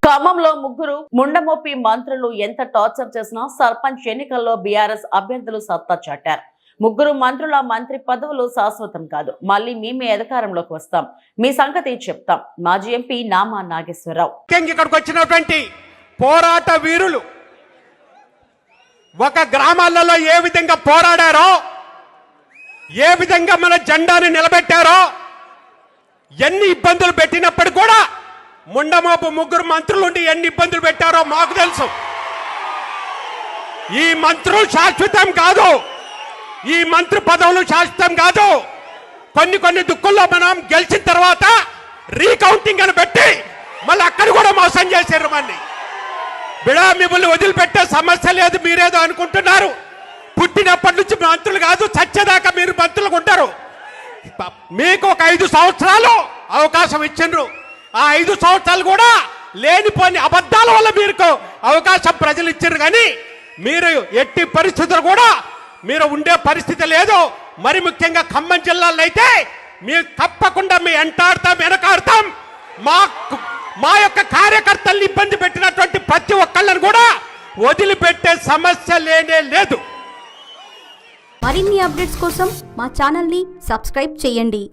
ఖమ్మంలో ముగ్గురు ముండమోపి మంత్రులు ఎంత టార్చర్ చేసినా సర్పంచ్ ఎన్నికల్లో బీఆర్ఎస్ అభ్యర్థులు సత్తా చాటారు. ముగ్గురు మంత్రుల మంత్రి పదవులు శాశ్వతం కాదు, మళ్ళీ మేమే అధికారంలోకి వస్తాం, మీ సంగతి చెప్తాం. మాజీ ఎంపీ నామా నాగేశ్వరరావు. ఇక్కడికి వచ్చినటువంటి పోరాట వీరులు ఒక గ్రామాలలో ఏ విధంగా పోరాడారో, ఏ విధంగా మన జెండాని నిలబెట్టారో, ఎన్ని ఇబ్బందులు పెట్టినప్పుడు కూడా ముండమోపు ముగ్గురు మంత్రులుండి ఎన్ని ఇబ్బందులు పెట్టారో మాకు తెలుసు. ఈ మంత్రులు శాశ్వతం కాదు, ఈ మంత్రి పదవులు శాశ్వతం కాదు. కొన్ని దుక్కుల్లో మనం గెలిచిన తర్వాత రీకౌంటింగ్ అని పెట్టి మళ్ళీ అక్కడ కూడా మోసం చేశారు. మళ్ళీ బిడా మిమ్మల్ని వదిలిపెట్టే సమస్య లేదు, మీరేదో అనుకుంటున్నారు. పుట్టినప్పటి నుంచి మంత్రులు కాదు, చచ్చేదాకా మీరు మంత్రులు ఉంటారు. మీకు ఒక 5 సంవత్సరాలు అవకాశం ఇచ్చిండ్రు. ఆ 5 సంవత్సరాలు కూడా లేనిపోని అబద్ధాల వల్ల మీకు అవకాశం ప్రజలు ఇచ్చారు. కానీ మీరు ఎట్టి పరిస్థితులు కూడా మీరు ఉండే పరిస్థితి లేదు. మరి ముఖ్యంగా ఖమ్మం జిల్లాలో అయితే మీరు తప్పకుండా మీ ఎంటాడతాం, వెనకాడతాం. మా యొక్క కార్యకర్తల్ని ఇబ్బంది పెట్టినటువంటి ప్రతి ఒక్కళ్ళని కూడా వదిలిపెట్టే సమస్య లేనే లేదు. మరిన్ని అప్డేట్స్ కోసం మా ఛానల్ని సబ్స్క్రైబ్ చేయండి.